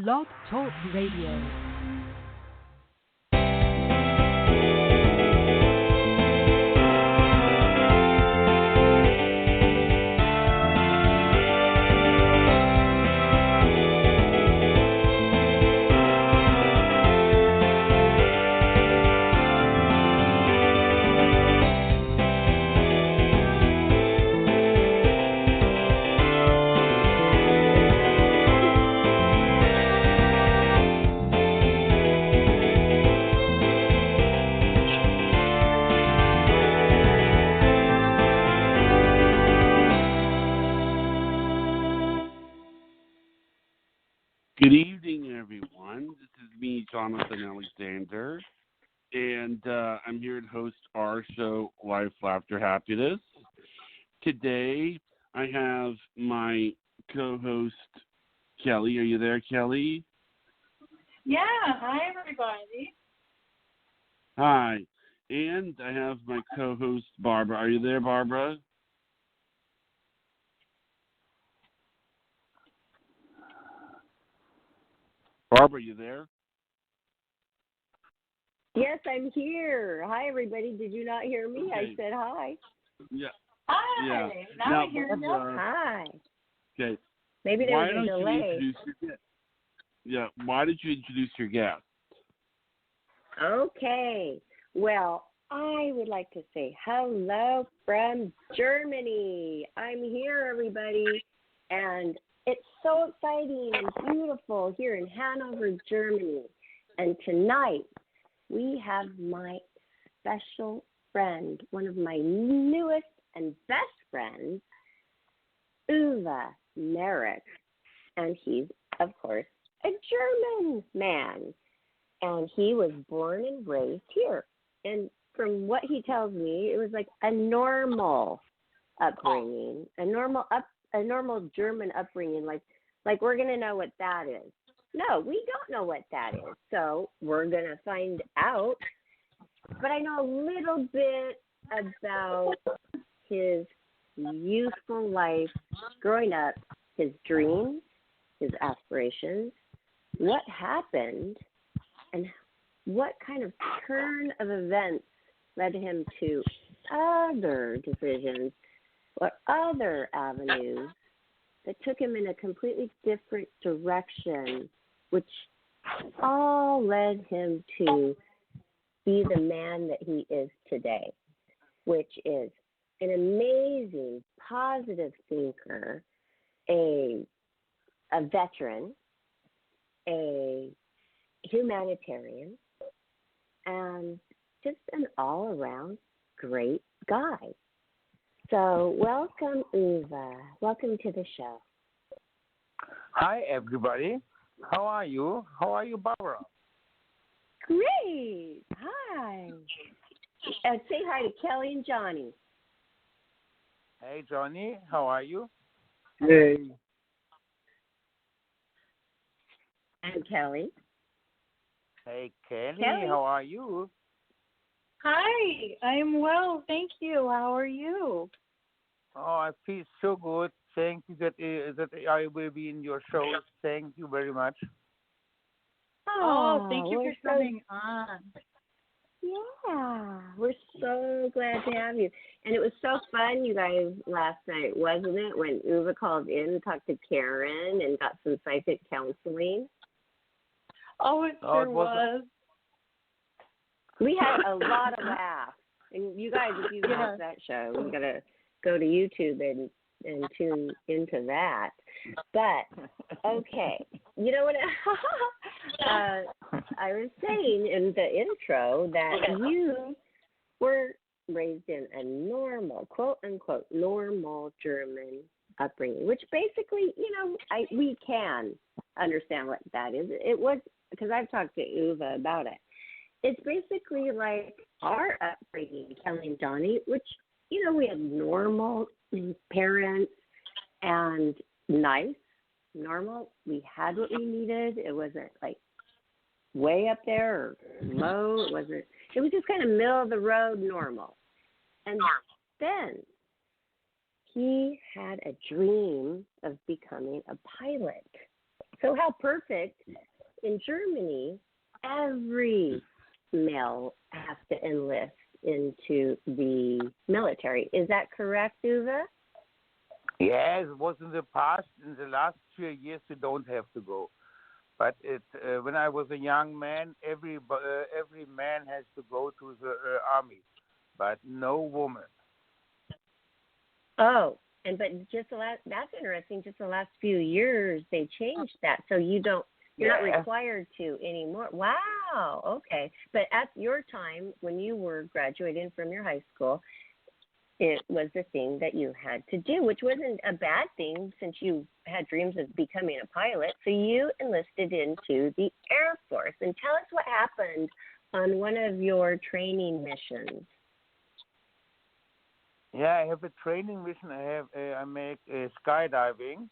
Blog Talk Radio. Good evening, everyone. This is me, Jonathan Alexander, and I'm here to host our show, Life, Laughter, Happiness. Today, I have my co-host, Kelly. Are you there, Kelly? Yeah. Hi, everybody. Hi. And I have my co-host, Barbara. Are you there, Barbara? Barbara, you there? Yes, I'm here. Hi, everybody. Did you not hear me? Okay. I said hi. Yeah. Hi. Yeah. Now I hear you. Barbara, Hi. okay. Maybe there Why was a don't delay. you introduce your guest? Yeah. Why did you introduce your guest? Okay. Well, I would like to say hello from Germany. I'm here, everybody. And it's so exciting and beautiful here in Hanover, Germany. And tonight, we have my special friend, one of my newest and best friends, Uwe Marreck. And he's, of course, a German man. And he was born and raised here. And from what he tells me, it was like a normal upbringing, a normal German upbringing, like we're going to know what that is. No, we don't know what that is. So we're going to find out. But I know a little bit about his youthful life growing up, his dreams, his aspirations, what happened, and what kind of turn of events led him to other decisions or other avenues that took him in a completely different direction, which all led him to be the man that he is today, which is an amazing, positive thinker, a veteran, a humanitarian, and just an all-around great guy. So welcome, Uwe. Welcome to the show. Hi, everybody. How are you? How are you, Barbara? Great. Hi. Say hi to Kelly and Johnny. Hey, Johnny. How are you? Hey. And Kelly. Hey, Kelly. Kelly. How are you? Hi. I am well. Thank you. How are you? Oh, I feel so good. Thank you that I will be in your show. Thank you very much. Oh, thank you we're for coming on. Yeah, we're so glad to have you. And it was so fun, you guys, last night, wasn't it, when Uwe called in and talked to Karen and got some psychic counseling? Oh, it sure was. We had a lot of laughs. And you guys, if you watch that show, you got to go to YouTube and tune into that. But, okay, you know what I was saying in the intro that you were raised in a normal, quote-unquote, normal German upbringing, which basically, we can understand what that is. It was, because I've talked to Uwe about it. It's basically like our upbringing, Kelly and Johnny, which, we had normal parents and nice, normal. We had what we needed. It wasn't like way up there or low. It was just kind of middle of the road normal. And then he had a dream of becoming a pilot. So how perfect. In Germany, every male has to enlist into the military. Is that correct, Uwe? Yes, it was in the past. In the last few years, you don't have to go. But when I was a young man, every man has to go to the army, but no woman. Oh, but that's interesting. Just the last few years, they changed that, so you're not required to anymore. Wow. Okay. But at your time, when you were graduating from your high school, it was the thing that you had to do, which wasn't a bad thing since you had dreams of becoming a pilot. So you enlisted into the Air Force. And tell us what happened on one of your training missions. Yeah, I have a training mission. I make skydiving,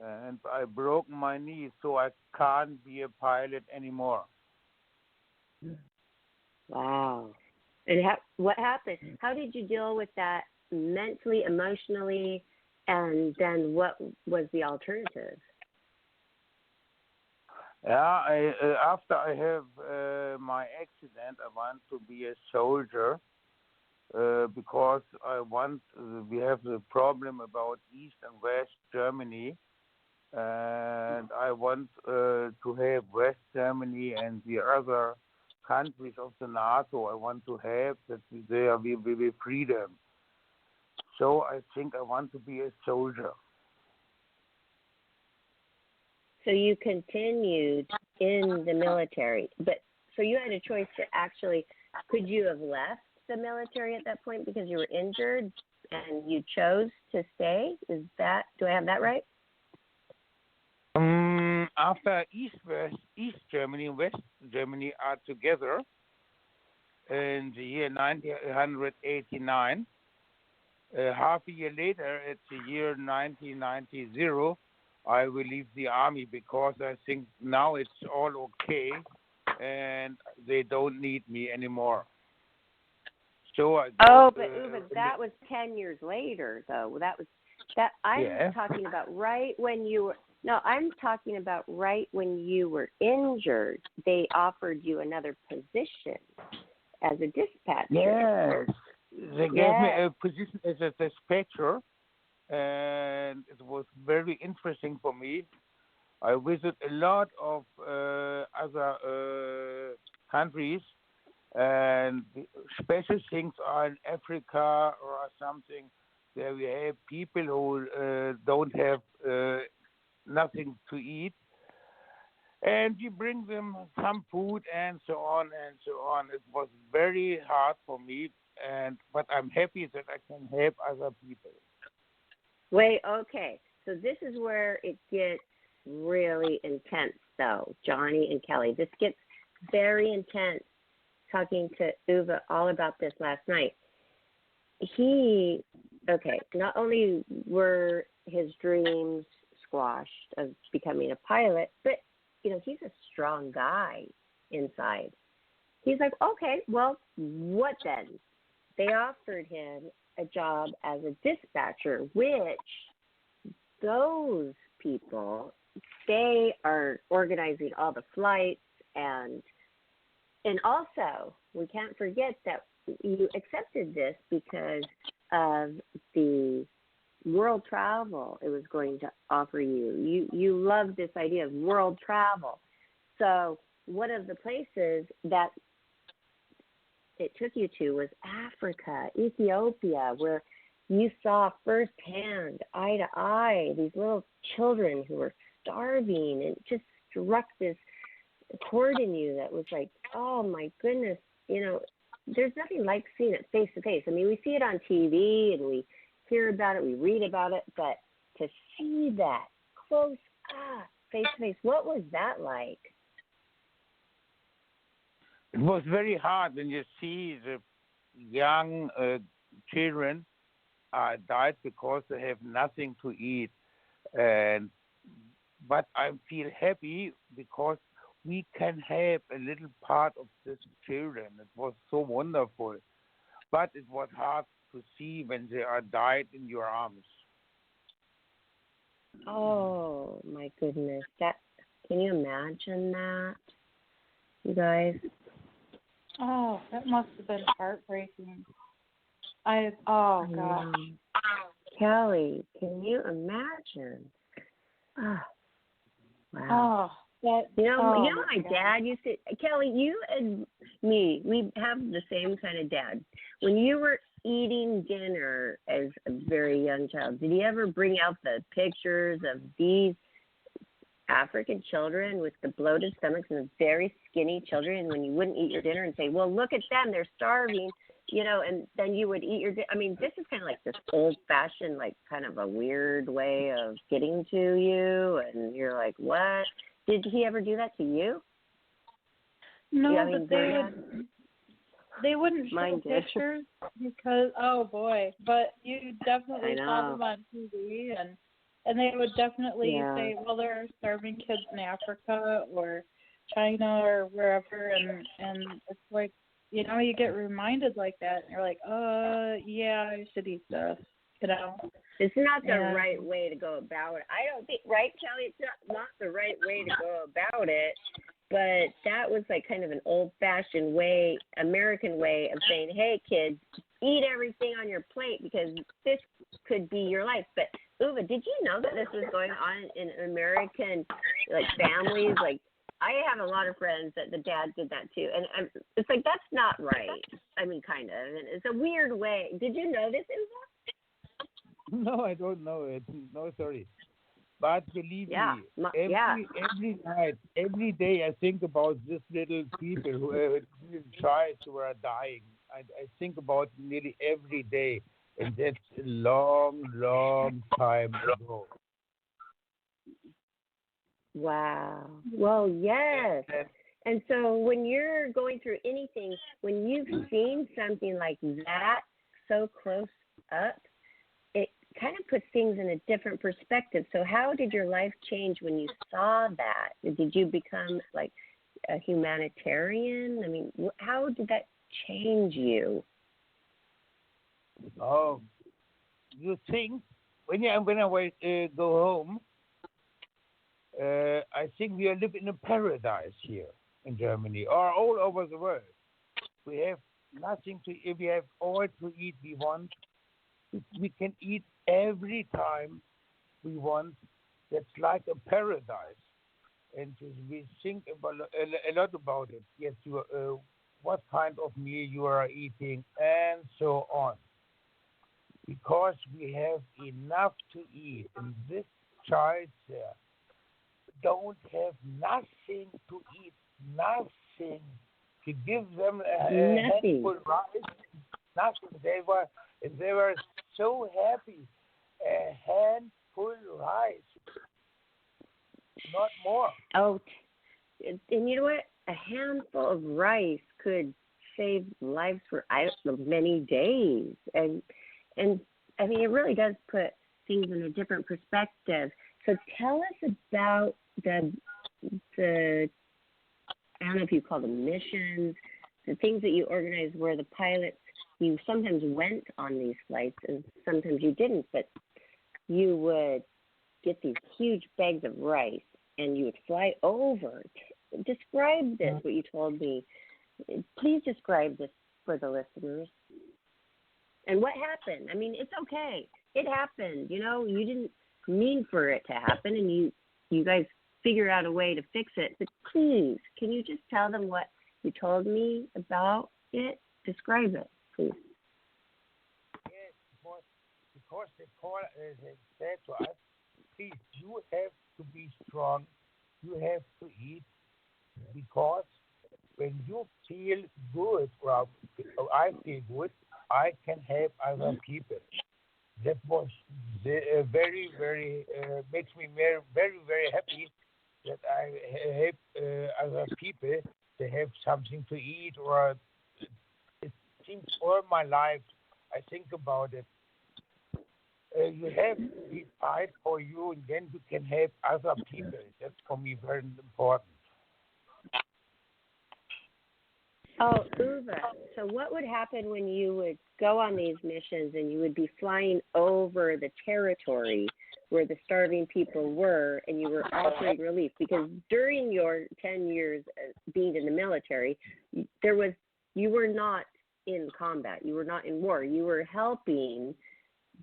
and I broke my knee, so I can't be a pilot anymore. Wow. And what happened? How did you deal with that mentally, emotionally, and then what was the alternative? Yeah, after I have my accident, I want to be a soldier because we have the problem about East and West Germany, and I want to have West Germany and the other countries of the NATO. I want to have that there will be freedom. So I think I want to be a soldier. So you continued in the military, but so you had a choice to actually, could you have left the military at that point because you were injured and you chose to stay? Do I have that right? After East Germany and West Germany are together in the year 1989, half a year later, it's the year 1990, I will leave the army because I think now it's all okay and they don't need me anymore. So I go, but Uwe, that was 10 years later, though. I'm talking about right when you were. No, I'm talking about right when you were injured. They offered you another position as a dispatcher. Yes, they gave me a position as a dispatcher, and it was very interesting for me. I visited a lot of other countries, and special things are in Africa or something. There we have people who don't have nothing to eat, and you bring them some food and so on and so on. It was very hard for me, but I'm happy that I can help other people. Wait, okay. So this is where it gets really intense, though, Johnny and Kelly. This gets very intense. Talking to Uwe all about this last night. Not only were his dreams squashed of becoming a pilot, but, he's a strong guy inside. He's like, okay, well, what then? They offered him a job as a dispatcher, which those people, they are organizing all the flights and also, we can't forget that you accepted this because of the world travel it was going to offer you. You love this idea of world travel. So one of the places that it took you to was Africa, Ethiopia, where you saw firsthand, eye to eye, these little children who were starving, and it just struck this chord in you that was like, oh my goodness, there's nothing like seeing it face to face. I mean, we see it on TV and we hear about it, we read about it, but to see that close up, face to face, what was that like? It was very hard when you see the young children died because they have nothing to eat. But I feel happy because we can have a little part of these children. It was so wonderful. But it was hard to see when they are died in your arms. Oh my goodness, that can you imagine that, you guys? Oh, that must have been heartbreaking. Oh God. Kelly, can you imagine? Oh, wow. Oh, that. You know, Oh, my God. dad used to. Kelly, you and me, we have the same kind of dad. When you were eating dinner as a very young child, did he ever bring out the pictures of these African children with the bloated stomachs and the very skinny children? And when you wouldn't eat your dinner and say, "Well, look at them, they're starving," and then you would eat your. I mean, this is kind of like this old-fashioned, like kind of a weird way of getting to you, and you're like, "What?" Did he ever do that to you? No, Yeah, I mean, but they wouldn't show Mine did. pictures because oh boy, but you definitely I saw know. them on TV and they would definitely Yeah. say, well, there are starving kids in Africa or China or wherever, and it's like, you get reminded like that, and you're like, yeah, I should eat this, It's not the right way to go about it. I don't think, right, Kelly? It's not the right way to go about it. But that was like kind of an old-fashioned way, American way of saying, hey, kids, eat everything on your plate because this could be your life. But, Uwe, did you know that this was going on in American, like, families? Like, I have a lot of friends that the dad did that too. And it's like, that's not right. I mean, kind of. And it's a weird way. Did you know this, Uwe? No, I don't know it. No, sorry. But believe Yeah. me, Yeah. every night, every day, I think about these little people who little child who are dying. I think about nearly every day, and that's a long, long time ago. Wow. Well, yes. And so when you're going through anything, when you've seen something like that so close up, it kind of puts things in a different perspective. So how did your life change when you saw that? Did you become like a humanitarian? I mean, how did that change you? Oh, you think when I go home, I think we are living in a paradise here in Germany or all over the world. We have nothing to eat. We have all to eat we want. We can eat every time we want. That's like a paradise. And we think about a lot about it. Yes, what kind of meal you are eating, and so on. Because we have enough to eat, and this child there don't have nothing to eat, nothing to give them a handful rice, nothing. They were so happy, a handful rice, not more. Oh, and you know what? A handful of rice could save lives for many days, and I mean, it really does put things in a different perspective. So tell us about the I don't know if you call them missions, the things that you organized where the pilots, you sometimes went on these flights and sometimes you didn't, but you would get these huge bags of rice and you would fly over. Describe this, what you told me. Please describe this for the listeners. And what happened? I mean, it's okay. It happened. You didn't mean for it to happen, and you guys figured out a way to fix it. But please, can you just tell them what you told me about it? Describe it, please. Yes, because they said to us, please, you have to be strong. You have to eat because when you feel good, or I feel good, I can help other people. That was very, very, makes me very, very, very happy that I help other people to have something to eat, or it seems all my life I think about it. You have to be fight for you, and then you can help other people. That's for me very important. Oh, Uwe, so what would happen when you would go on these missions and you would be flying over the territory where the starving people were, and you were offering relief? Because during your 10 years being in the military, you were not in combat. You were not in war. You were helping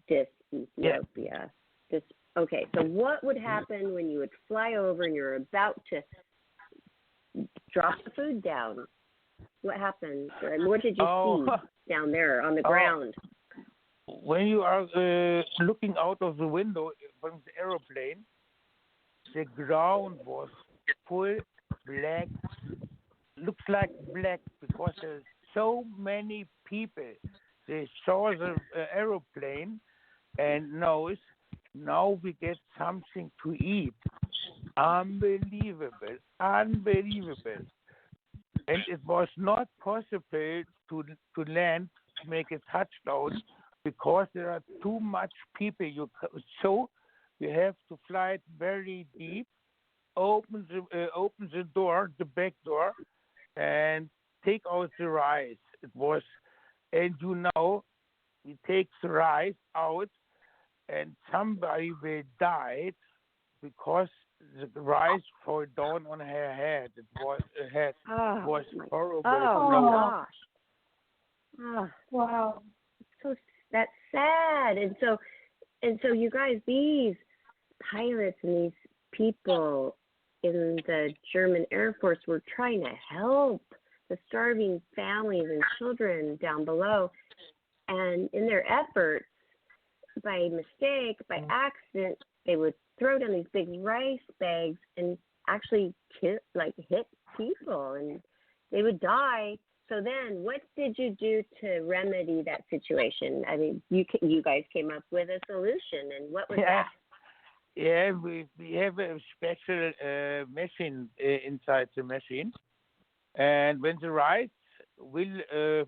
this Ethiopia. Okay, so what would happen when you would fly over and you're about to drop the food down? What happened? And what did you see down there on the ground? When you are looking out of the window from the aeroplane, the ground was full black. Looks like black because there's so many people. They saw the aeroplane and knows now we get something to eat. Unbelievable. And it was not possible to land, to make a touchdown, because there are too much people. So you have to fly it very deep, open the door, the back door, and take out the rice. You take the rice out, and somebody will die because the rice fall down on her head. It was horrible. Oh gosh! Wow. So that's sad. And so you guys, these pilots and these people in the German Air Force were trying to help the starving families and children down below, and in their efforts, by mistake, by accident, they would throw down these big rice bags and actually hit people, and they would die. So then, what did you do to remedy that situation? I mean, you guys came up with a solution, and what was that? Yeah, we have a special machine inside the machine, and when the rice will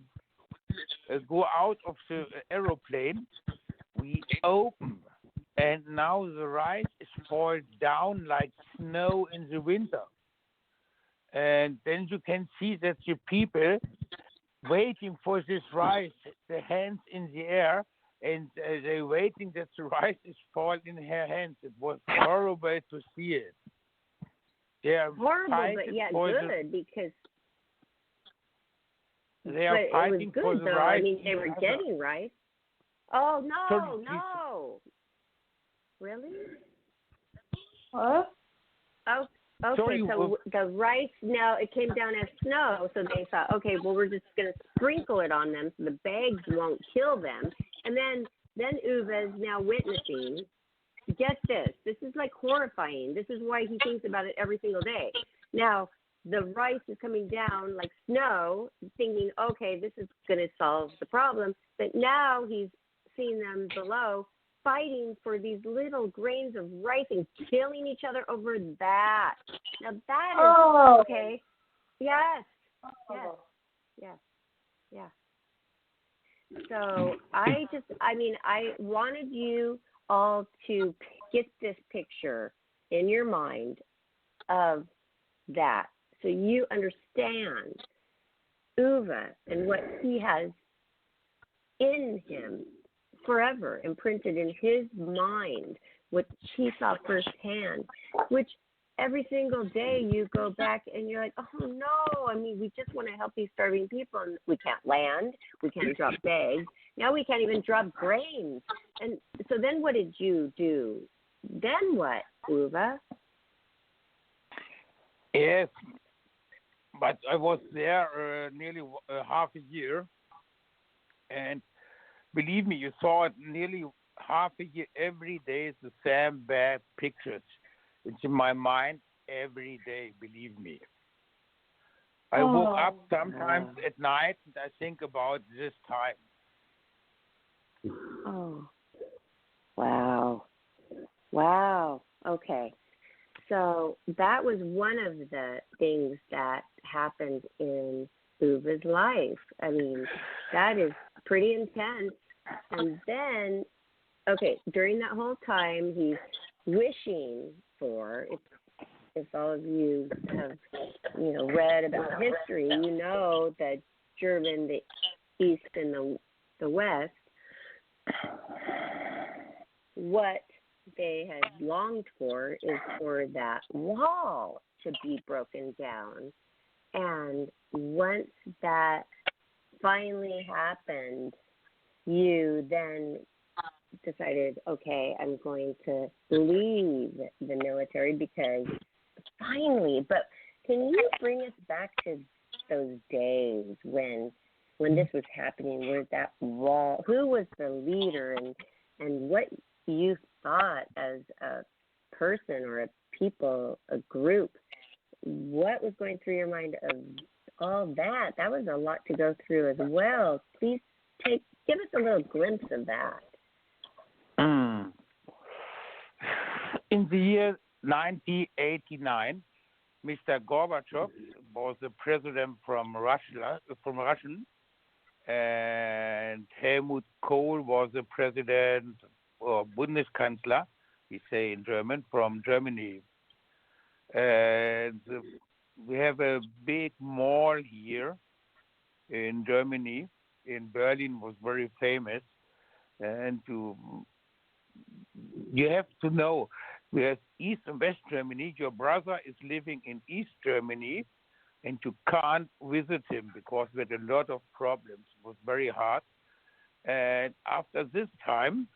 go out of the aeroplane, we open, and now the rice is falling down like snow in the winter. And then you can see that the people waiting for this rice, the hands in the air, and they're waiting that the rice is falling in her hands. It was horrible to see it. Horrible, but yet good, because they are fighting good, for the though. rice. I mean, they were getting rice. Oh, no. Really? What? Oh, okay. Sorry, so the rice, now it came down as snow, so they thought, okay, well, we're just going to sprinkle it on them so the bags won't kill them. And then Uwe is now witnessing. Get this. This is like horrifying. This is why he thinks about it every single day. Now, the rice is coming down like snow, thinking, okay, this is going to solve the problem. But now he's seeing them below fighting for these little grains of rice and killing each other over that. Now that is okay. Yes. So I wanted you all to get this picture in your mind of that, so you understand Uwe and what he has in him forever, imprinted in his mind, which he saw firsthand, which every single day you go back and you're like, oh no, I mean, we just want to help these starving people, and we can't land, we can't drop bags, now we can't even drop grains. And so then what did you do? Then what, Uwe? Yes, but I was there nearly half a year, and believe me, you saw it nearly half a year. Every day the same bad pictures. It's in my mind every day, believe me. I woke up sometimes at night and I think about this time. Oh, wow. Okay. So that was one of the things that happened in Uwe's life. I mean, that is pretty intense. And then, okay, during that whole time, he's wishing for, if all of you have, read about history, you know that German, the East and the West, what they had longed for is for that wall to be broken down. And once that finally happened, you then decided, okay, I'm going to leave the military because finally. But can you bring us back to those days when this was happening, where that wall, who was the leader, and what you thought as a person or a people, a group, what was going through your mind of all that? That was a lot to go through as well. Please give us a little glimpse of that. In the year 1989, Mr. Gorbachev was the president from Russia, and Helmut Kohl was the president or Bundeskanzler, we say in German, from Germany. And we have a big mall here in Germany. In Berlin was very famous. And you have to know, we have East and West Germany. Your brother is living in East Germany, and you can't visit him because we had a lot of problems. It was very hard. And after this time,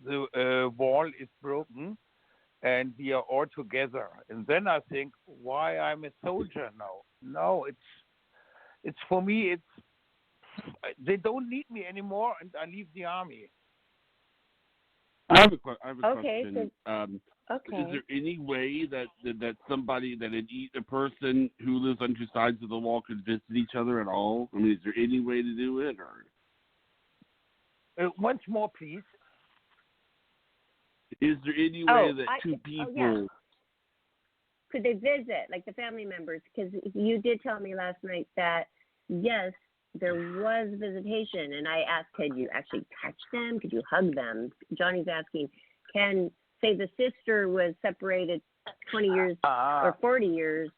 the wall is broken, and we are all together. And then I think, why I'm a soldier now? No, it's for me. They don't need me anymore, and I leave the army. I have a Okay, question. Okay. Is there any way that somebody, a person who lives on two sides of the wall could visit each other at all? I mean, is there any way to do it? Or Once more, please. Is there any way that two people... yeah. Could they visit, like the family members? Because you did tell me last night that, yes, there was visitation, and I asked, could you actually touch them? Could you hug them? Johnny's asking, say the sister was separated 20 years or 40 years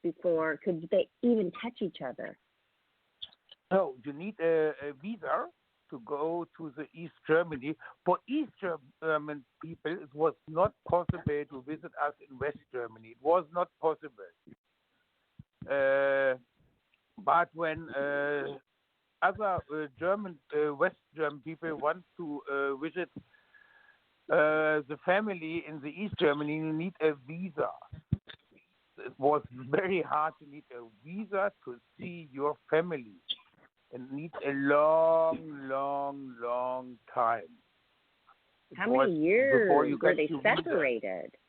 before, could they even touch each other? No, you need a visa to go to the East Germany. For East German people, it was not possible to visit us in West Germany. It was not possible. But when other West German people want to visit the family in the East Germany, you need a visa. It was very hard to need a visa to see your family, and need a long, long, long time. How many years were they separated? Yes.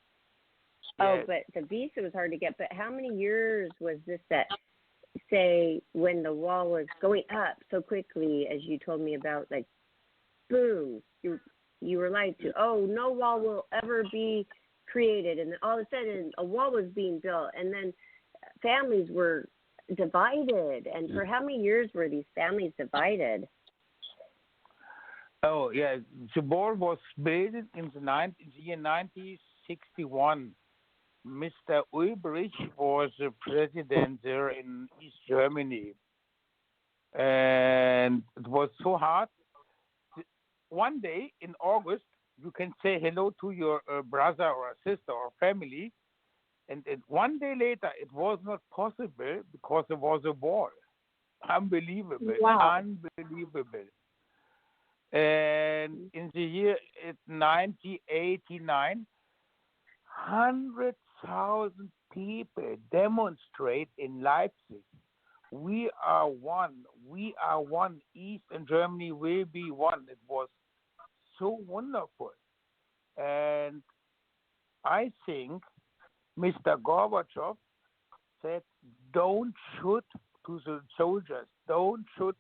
Oh, but the visa was hard to get. But how many years was this that, say, when the wall was going up so quickly, as you told me about, like, boom, you were lied to, oh, no wall will ever be created. And then all of a sudden, a wall was being built. And then families were divided. And for how many years were these families divided? Oh, yeah. The wall was built in the year 1961. Mr. Ulbricht was the president there in East Germany. And it was so hard. One day in August, you can say hello to your brother or sister or family. And one day later, it was not possible because there was a wall. Unbelievable. Wow. Unbelievable. And in the year 1989, 100,000 people demonstrate in Leipzig. We are one. We are one. East and Germany will be one. It was so wonderful. And I think Mr. Gorbachev said, don't shoot to the soldiers. Don't shoot.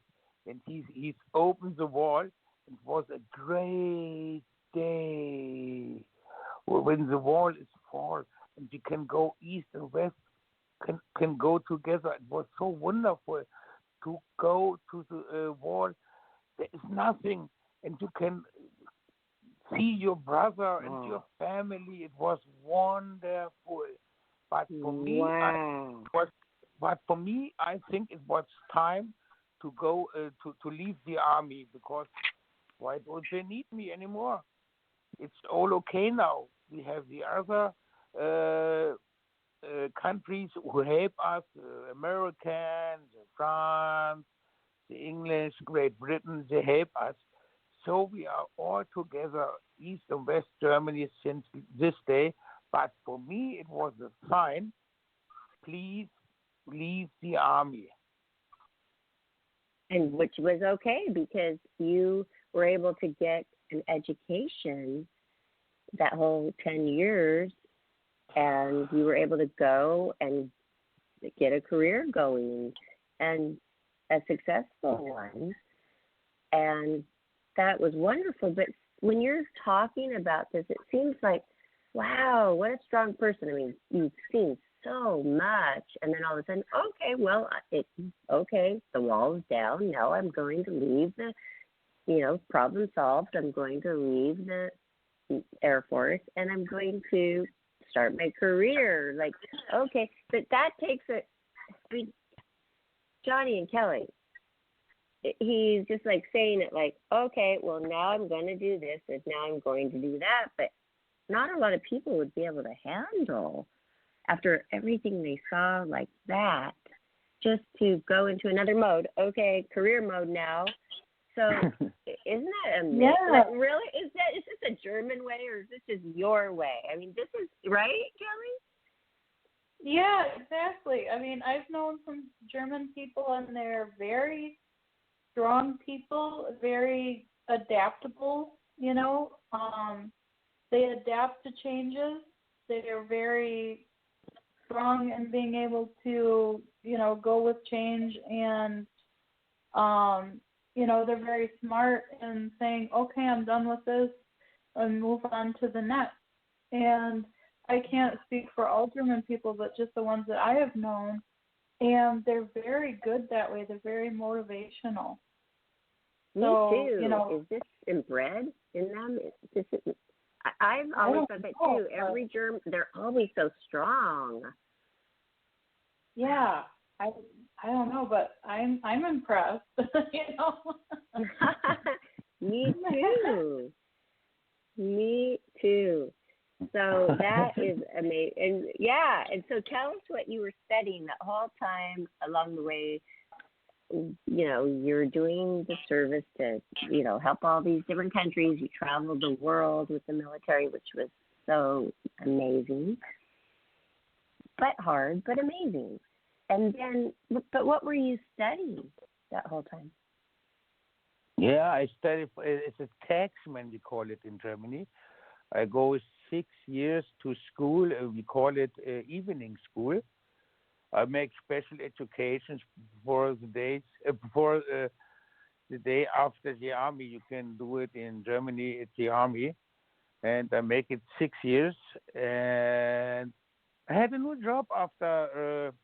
And he's opened the wall. It was a great day when the wall is full and you can go east and west, can go together. It was so wonderful to go to the wall. There is nothing, and you can see your brother and your family. It was wonderful. But for me, I think it was time to go to leave the army, because why don't they need me anymore? it's all okay now. We have the other countries who help us, Americans, France, the English, Great Britain, they help us. So we are all together, East and West Germany, since this day. But for me, it was a sign, please leave the army. And which was okay because you were able to get an education that whole 10 years, and you were able to go and get a career going, and a successful one. And that was wonderful. But when you're talking about this, it seems like, wow, what a strong person. I mean, you've seen so much, and then all of a sudden, the wall's down. Now I'm going to leave problem solved. I'm going to leave the Air Force, and I'm going to start my career. Like, okay, but that takes Johnny and Kelly, he's just like saying it like, okay, well, now I'm going to do this, and now I'm going to do that. But not a lot of people would be able to handle, after everything they saw like that, just to go into another mode. Okay, career mode now. So isn't that amazing? Yeah. Really? Is this a German way, or is this just your way? I mean, this is, right, Kelly? Yeah, exactly. I mean, I've known some German people, and they're very strong people, very adaptable, they adapt to changes. They're very strong in being able to, go with change, and, they're very smart in saying, okay, I'm done with this, and move on to the next. And I can't speak for all German people, but just the ones that I have known, and they're very good that way. They're very motivational. Me too. Is this inbred in them? I've always thought that too. Every German, they're always so strong. Yeah, I don't know, but I'm impressed. Me too. Me too. So that is amazing. And so tell us what you were studying that whole time along the way. You're doing the service to, help all these different countries. You traveled the world with the military, which was so amazing, but hard, but amazing. And then, but what were you studying that whole time? Yeah, I studied, it's a taxman, we call it in Germany. I go 6 years to school, we call it evening school. I make special educations for the days before the day after the army. You can do it in Germany at the army, and I make it 6 years. And I had a new job after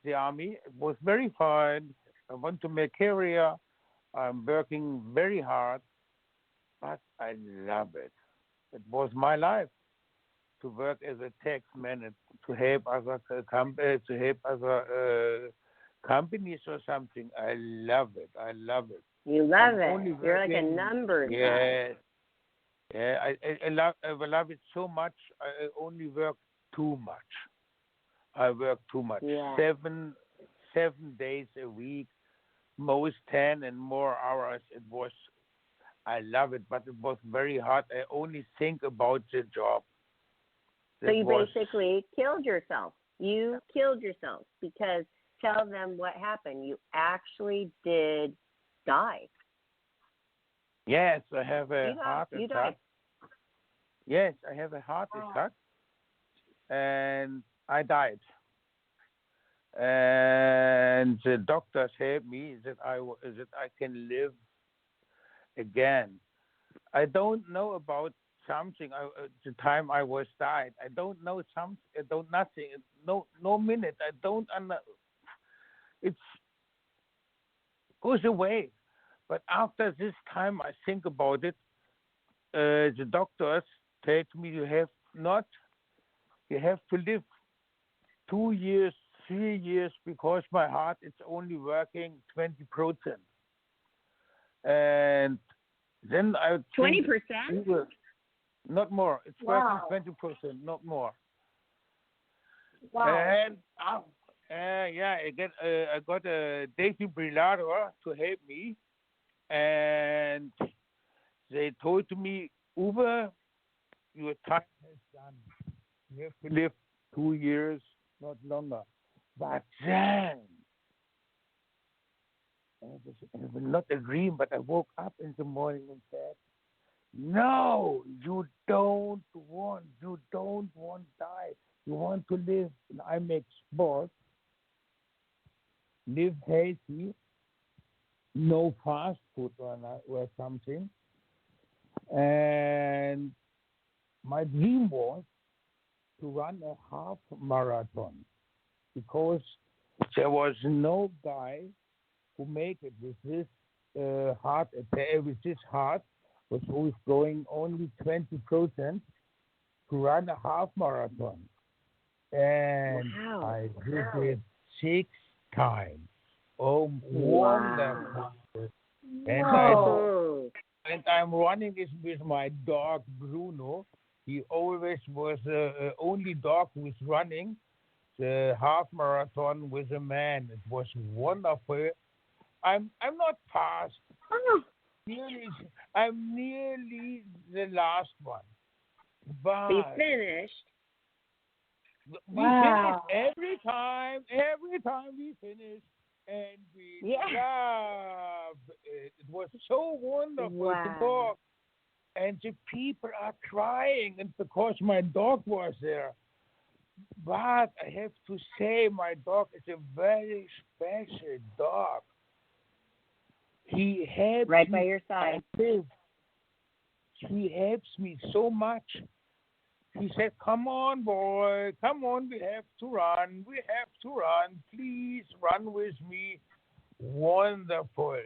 the army. It was very fun. I want to make career. I'm working very hard, but I love it. It was my life to work as a taxman and to help other companies or something. I love it. You love it. You're like a numbers guy. Yeah. I love it so much. I only work too much. I work too much. Yeah. 7 days a week, most 10 and more hours. I love it, but it was very hard. I only think about the job. So you basically killed yourself. You killed yourself because tell them what happened. You actually did die. Yes, I have a heart attack. You died. Yes, I have a heart attack, and I died. And the doctors helped me that I can live again. I don't know about something. The time I was died, I don't know something. I don't nothing. No minute. I don't. It goes away. But after this time, I think about it. The doctors told me you have to live 2 years, 3 years, because my heart is only working 20%. And then I 20%. Not more. It's Wow. 20%, not more. Wow. And I got a defibrillator to help me, and they told to me, Uwe, your time is done. You have to live 2 years, not longer. But then, it was not a dream, but I woke up in the morning and said, no, you don't want to die. You want to live. And I make sport, live healthy, no fast food or something. And my dream was to run a half marathon because there was no guy who make it with this heart attack, with this heart was always going only 20% to run a half marathon. And Wow. I did it 6 times. Oh, Wow. wonderful. And I'm running this with my dog, Bruno. He always was the only dog who was running the half marathon with a man. It was wonderful. I'm not fast. I'm nearly the last one. But We finished. we finish every time we finish, and we love it. It was so wonderful to talk, and the people are crying, and because my dog was there. But I have to say, my dog is a very special dog. He helps right me by your side. live. He helps me so much. He said, come on, boy. Come on, we have to run. We have to run. Please run with me. Wonderful.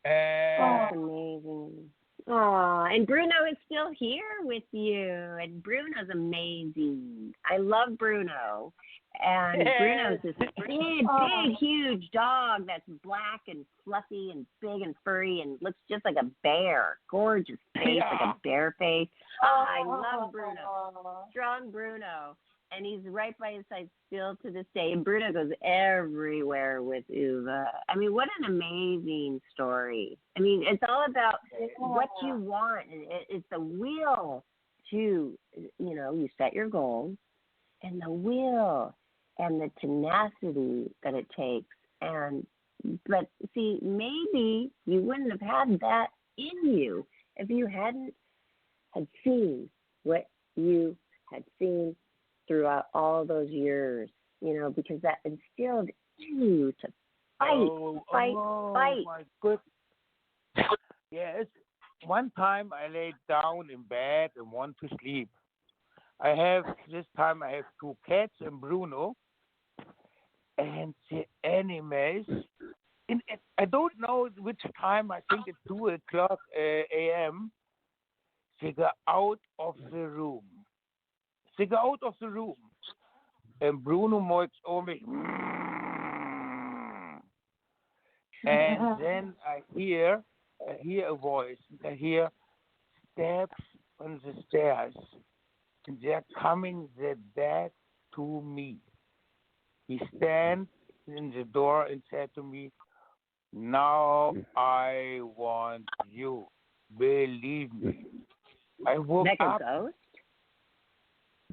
That's amazing. Oh, and Bruno is still here with you. And Bruno's amazing. I love Bruno. And Bruno's this big, huge dog that's black and fluffy and big and furry and looks just like a bear. Gorgeous face, like a bear face. Oh, I love Bruno. Strong Bruno. And he's right by his side still to this day. And Bruno goes everywhere with Uwe. I mean, what an amazing story. I mean, it's all about what you want. It's the will to, you set your goals and the will and the tenacity that it takes. But see, maybe you wouldn't have had that in you if you hadn't had seen what you had seen throughout all those years, because that instilled in you to fight. My goodness. Yes. One time I laid down in bed and want to sleep. This time I have 2 cats and Bruno. And the animals, I don't know which time, I think it's 2 o'clock a.m., they go out of the room. And Bruno makes only, and then I hear a voice. I hear steps on the stairs, and they're coming back to me. He stands in the door and said to me, now I want you. Believe me. I woke up. Like a ghost?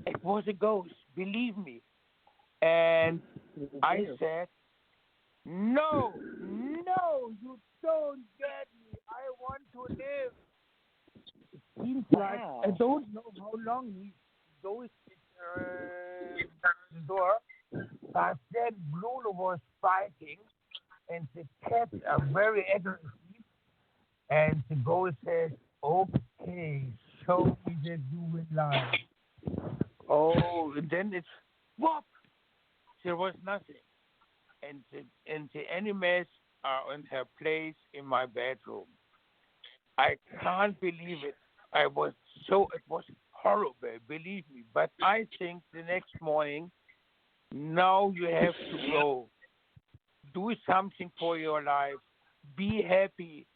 It was a ghost, believe me. And I said, no, you don't get me. I want to live. It seems like, I don't know how long he goes the door, but then Bruno was fighting, and the cats are very aggressive, and the ghost says, okay, show me that you will lie. Oh, and then it's whoop. There was nothing, and the animals are in her place in my bedroom. I can't believe it. It was horrible, believe me. But I think the next morning, now you have to go. Do something for your life. Be happy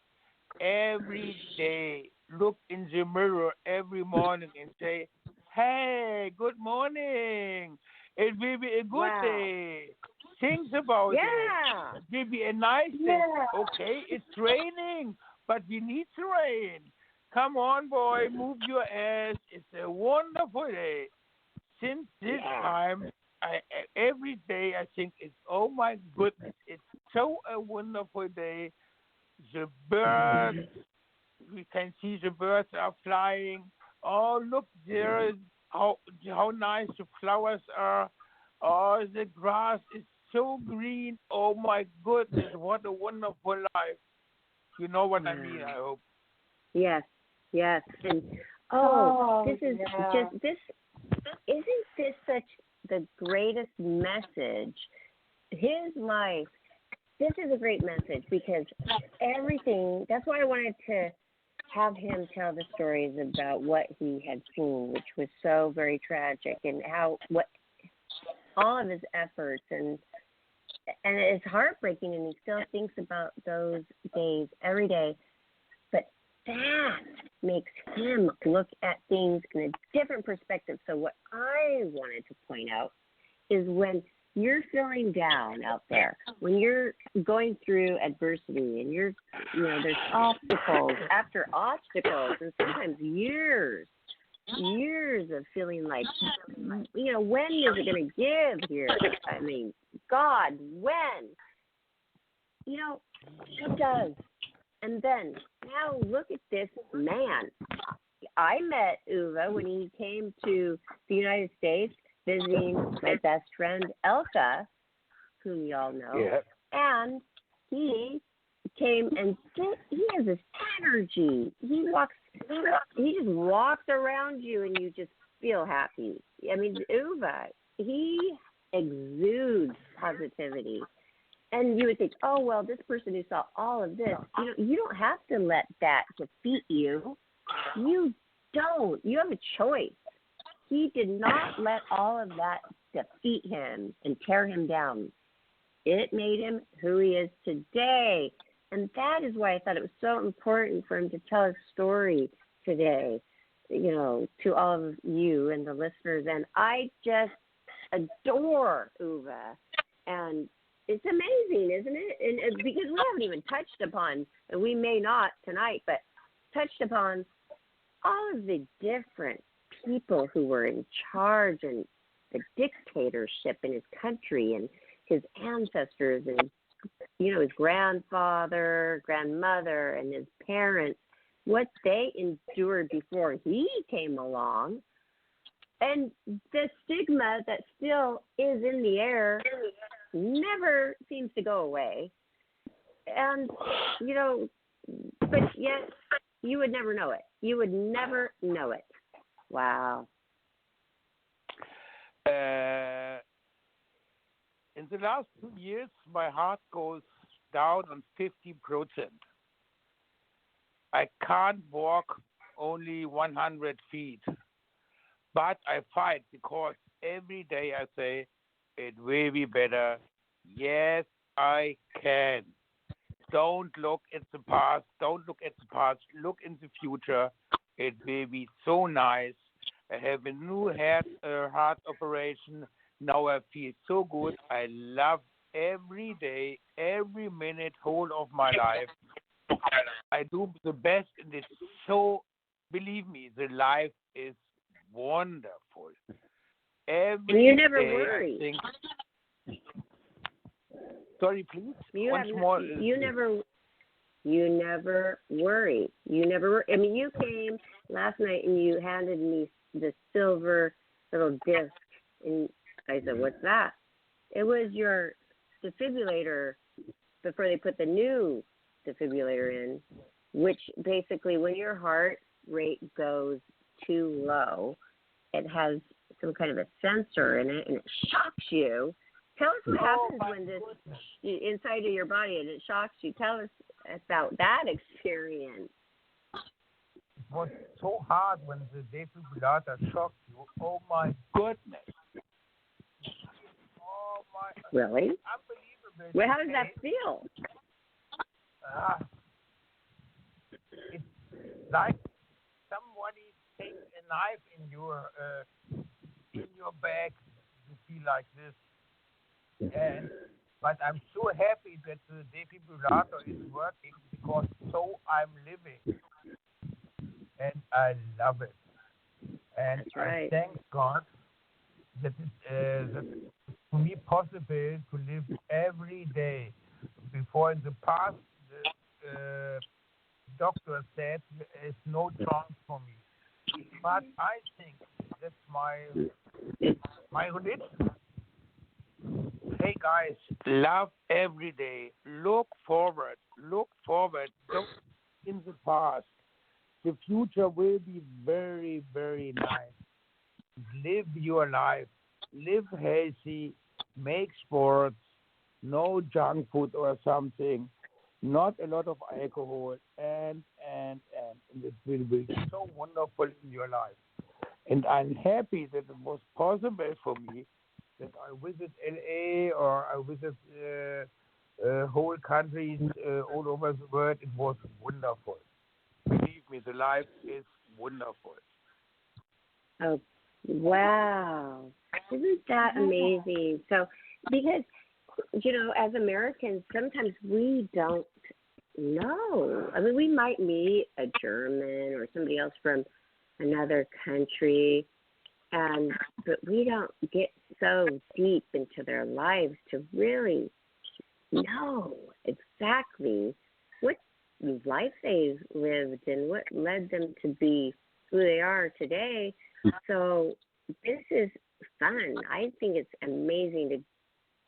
every day. look in the mirror every morning and say, "Hey, good morning. It will be a good day. Think about it. It will be a nice day. Okay, it's raining, but we need the rain. Come on, boy, move your ass. It's a wonderful day." Since this time, every day I think it's, oh my goodness, it's so a wonderful day. The birds, we can see the birds are flying. Oh, look there, how nice the flowers are. Oh, the grass is so green. Oh my goodness, what a wonderful life. You know what I mean, I hope. Yes. And this is just this. Isn't this such the greatest message? His life. This is a great message because everything. That's why I wanted to have him tell the stories about what he had seen, which was so very tragic, and what all of his efforts and it's heartbreaking, and he still thinks about those days every day. But that makes him look at things in a different perspective. So what I wanted to point out is when you're feeling down out there, when you're going through adversity and there's obstacles after obstacles, and sometimes years of feeling like, when is it going to give here? I mean, God, when? It does. And then, now look at this man. I met Uwe when he came to the United States visiting my best friend, Elka, whom you all know. Yeah. And he came and he has this energy. He just walks around you and you just feel happy. I mean, Uwe, he exudes positivity. And you would think, oh, well, this person who saw all of this, you don't have to let that defeat you. You don't. You have a choice. He did not let all of that defeat him and tear him down. It made him who he is today. And that is why I thought it was so important for him to tell his story today, to all of you and the listeners. And I just adore Uwe. And it's amazing, isn't it? And because we haven't even touched upon, and we may not tonight, but touched upon all of the different people who were in charge and the dictatorship in his country and his ancestors and, his grandfather, grandmother, and his parents, what they endured before he came along. And the stigma that still is in the air never seems to go away. And, but yet you would never know it. You would never know it. Wow. In the last 2 years, my heart goes down on 50%. I can't walk only 100 feet. But I fight because every day I say, it will be better. Yes, I can. Don't look at the past. Don't look at the past. Look in the future. It will be so nice. I have a new heart operation. Now I feel so good. I love every day, every minute, whole of my life. I do the best, and it's so, believe me, the life is wonderful. And you never worry. Sorry, please. You never worry. You never worry. I mean, you came last night and you handed me the silver little disc, and I said, "What's that?" It was your defibrillator before they put the new defibrillator in, which basically, when your heart rate goes too low, it has some kind of a sensor in it, and it shocks you. Tell us what happens when this inside of your body and it shocks you. Tell us about that experience. It was so hard when the defibrillator shocked you. Oh my goodness! Oh my! Really? Unbelievable. Well, how does that feel? It's like knife in your bag. You feel like this, but I'm so happy that the defibrillator is working because so I'm living, and I love it. And That's right. I thank God that that for me possible to live every day. Before in the past, the doctor said there is no chance for me. But I think that's my religion. Hey guys, love every day. Look forward. Don't in the past. The future will be very, very nice. Live your life. Live healthy. Make sports. No junk food or something. Not a lot of alcohol. And it will be so wonderful in your life. And I'm happy that it was possible for me that I visit LA or I visit whole countries all over the world. It was wonderful. Believe me, the life is wonderful. Oh, wow. Isn't that amazing? So, because, as Americans, sometimes we don't know. I mean, we might meet a German or somebody else from another country, but we don't get so deep into their lives to really know exactly what life they've lived and what led them to be who they are today. So this is fun. I think it's amazing to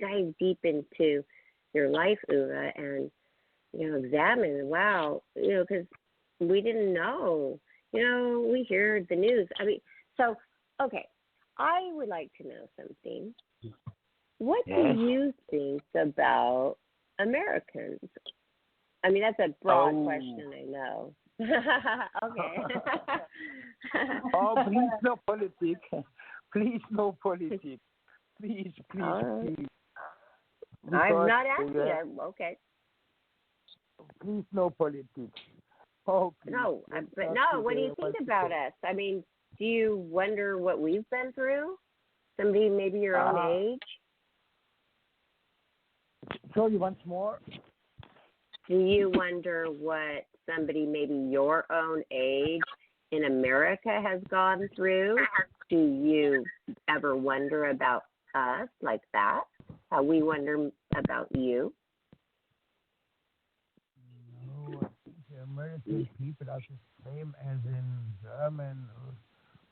dive deep into your life, Uwe, and examine. Wow, because we didn't know. We hear the news. I mean, so okay. I would like to know something. What do you think about Americans? I mean, that's a broad question, I know. Okay. Please no politics. Please no politics. Please. I'm not asking. Okay. Please no politics. Oh, please. No, but no. What do you think about us? I mean, do you wonder what we've been through? Somebody maybe your own age? Sorry, once more. Do you wonder what somebody maybe your own age in America has gone through? Do you ever wonder about us like that? How we wonder about you? No, I think the American people are the same as in German.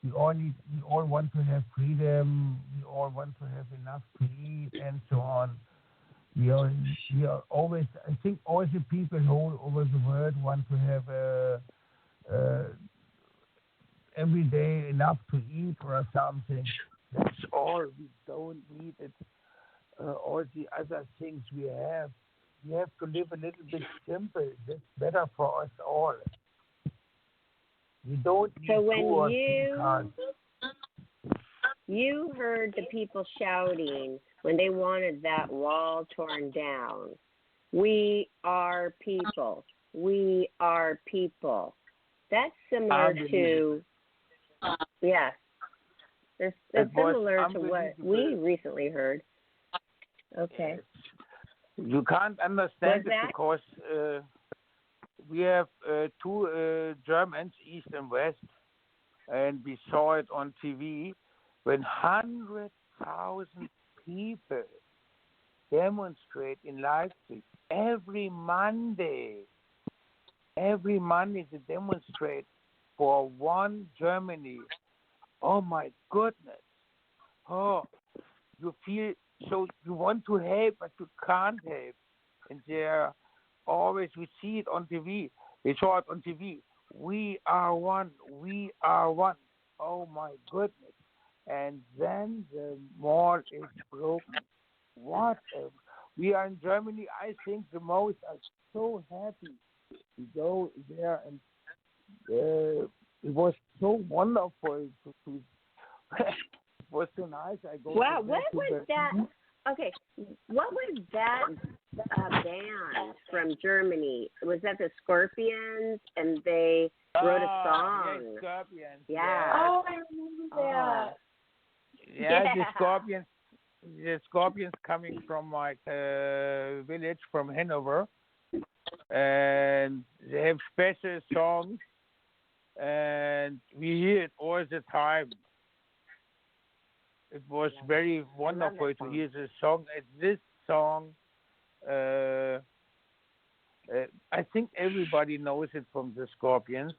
We all want to have freedom. We all want to have enough to eat and so on. We are always. I think all the people all over the world want to have every day enough to eat or something. That's all. We don't need it. All the other things we have. We have to live a little bit simple. That's better for us all. We don't need so when 2 or 3 cars. You heard the people shouting when they wanted that wall torn down, "We are people. We are people." That's similar to, yes. It's similar to what we recently heard. Okay. You can't understand it because we have 2 Germans, East and West, and we saw it on TV when 100,000 people demonstrate in Leipzig every Monday. Every Monday they demonstrate for one Germany. Oh my goodness. Oh, you feel so you want to help but you can't help. And they're always, we see it on TV. They saw it on TV. We are one. We are one. Oh my goodness. And then the wall is broken. What? We are in Germany. I think the most are so happy to go there, and it was so wonderful to it was so nice. I go. Wow, what was that? Okay, what was that band from Germany. Was that the Scorpions? And they wrote a song. Yes, Scorpions. Yeah. Oh, I remember that. The Scorpions coming from my village, from Hanover, and they have special songs, and we hear it all the time. It was very wonderful to hear this song. And this song, I think everybody knows it from the Scorpions.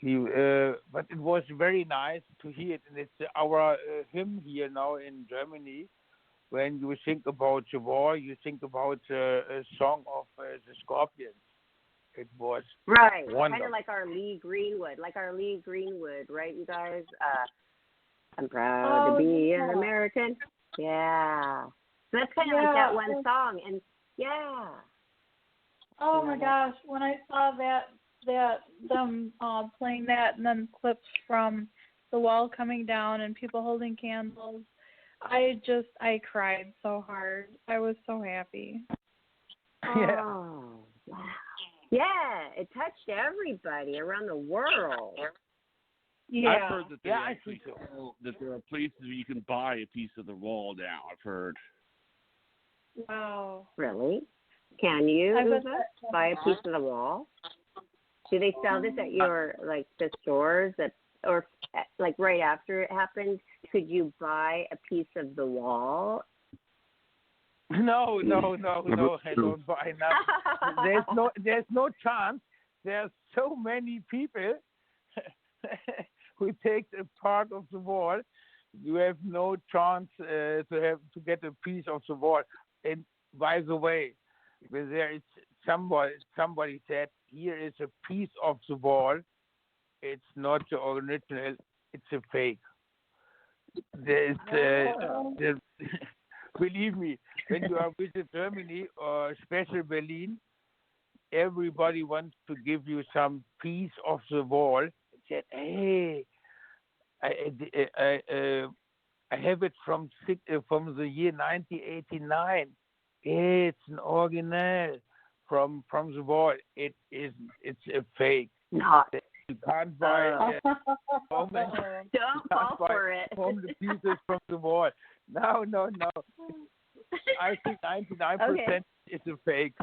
But it was very nice to hear it, and it's our hymn here now in Germany. When you think about the war, you think about a song of the Scorpions. It was right, wonderful. kind of like our Lee Greenwood, right, you guys? I'm proud to be an American. Yeah. So that's kind of like that one song, and yeah. Oh my gosh, when I saw them playing that, and then clips from the wall coming down and people holding candles, I cried so hard. I was so happy. Yeah. Oh, wow. Yeah, it touched everybody around the world. Yeah. I've heard that that there are places where you can buy a piece of the wall now. I've heard. Wow. Really? Can you buy a piece of the wall? Do they sell this at your the stores or right after it happened? Could you buy a piece of the wall? No, I don't buy nothing. There's no chance. There's so many people who take a part of the wall. You have no chance to get a piece of the wall. And by the way, when there is somebody said, here is a piece of the wall. It's not the original. It's a fake. There's believe me, when you are visit Germany or especially Berlin, everybody wants to give you some piece of the wall. Said, hey, I have it from the year 1989. It's an original from the wall. It's a fake. Not. You can't buy Don't fall for it. From the pieces from the wall. No. I think 99% is a fake.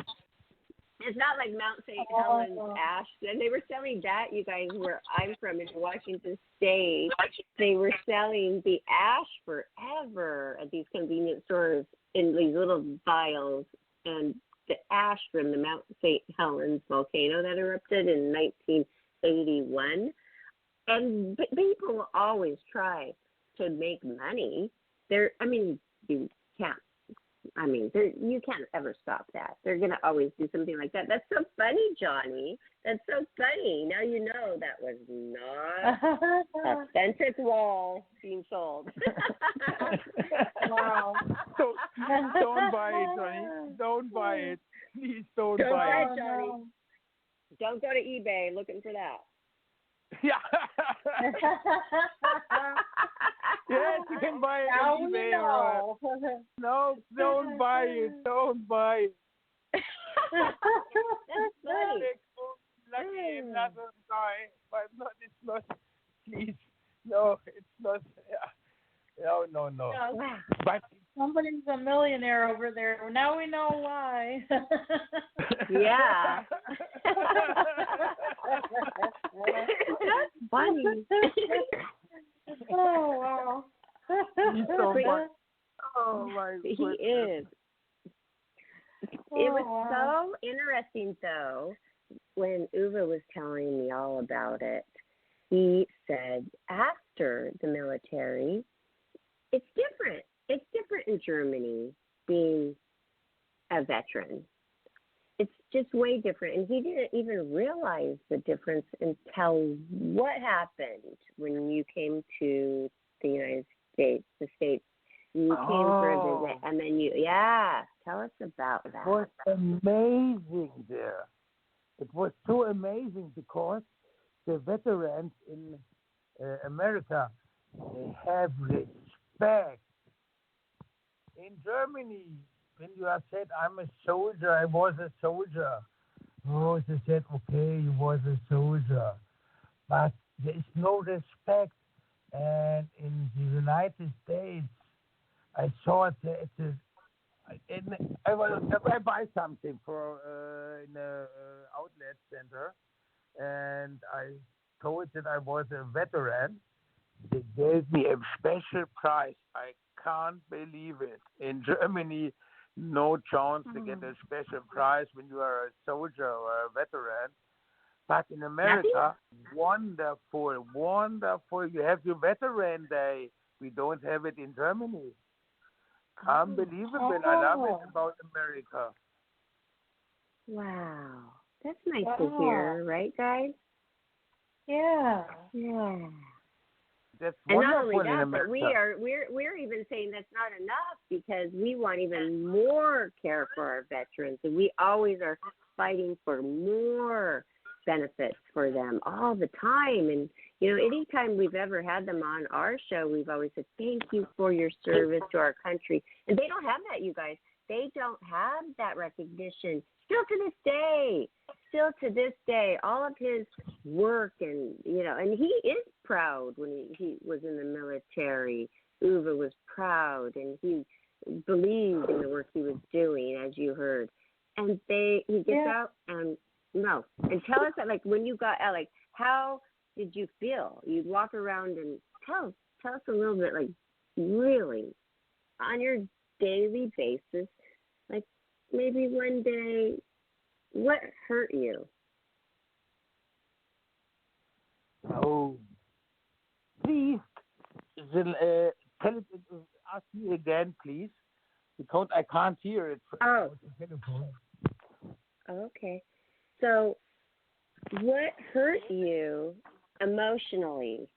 It's not like Mount St. Helens ash. And they were selling that, you guys, where I'm from in Washington State. They were selling the ash forever at these convenience stores in these little vials. And the ash from the Mount St. Helens volcano that erupted in 1981. And people will always try to make money. You can't ever stop that. They're going to always do something like that. That's so funny, Johnny. That's so funny. Now you know that was not authentic wall being sold. Wow. Don't buy it, Johnny. Don't buy it. Please don't buy it. Johnny. Don't go to eBay looking for that. Yeah. Yes, you can buy it on eBay. No, don't buy it. Don't buy it. That's funny. Lucky I'm not a guy, but it's not. Please, no, it's not. Yeah. No. Yeah. But Somebody's a millionaire over there. Now we know why. Yeah. That's funny. Oh, wow. he's so funny. Oh my goodness. He is. It was so interesting, though, when Uwe was telling me all about it. He said after the military, it's different. It's different in Germany being a veteran. It's just way different. And he didn't even realize the difference until what happened when you came to the United States, the States. You came for a visit, and then tell us about that. It was amazing there. It was so amazing because the veterans in America, they have respect. In Germany, when you have said I'm a soldier, I was a soldier. Oh, they said, okay, you was a soldier, but there is no respect. And in the United States, I saw that I buy something for in a outlet center, and I told that I was a veteran. They gave me a special price. I can't believe it. In Germany, no chance to get a special price when you are a soldier or a veteran. But in America, wonderful, wonderful. You have your Veteran Day. We don't have it in Germany. Unbelievable. I love it about America. Wow. That's nice to hear, right, guys? Yeah. Yeah. That's And not wonderful only in that, but America. we're even saying that's not enough because we want even more care for our veterans, and we always are fighting for more benefits for them all the time. And anytime we've ever had them on our show, we've always said thank you for your service to our country. And they don't have that, you guys. They don't have that recognition still to this day. Still to this day, all of his work and he is proud when he was in the military. Uwe was proud and he believed in the work he was doing, as you heard. And he gets out and tell us that, like, when you got out, like, how did you feel? You'd walk around and tell us a little bit, like, really on your daily basis, like maybe one day, what hurt you? Oh, please, tell it. Ask me again, please, because I can't hear it. Oh, okay. So, what hurt you emotionally?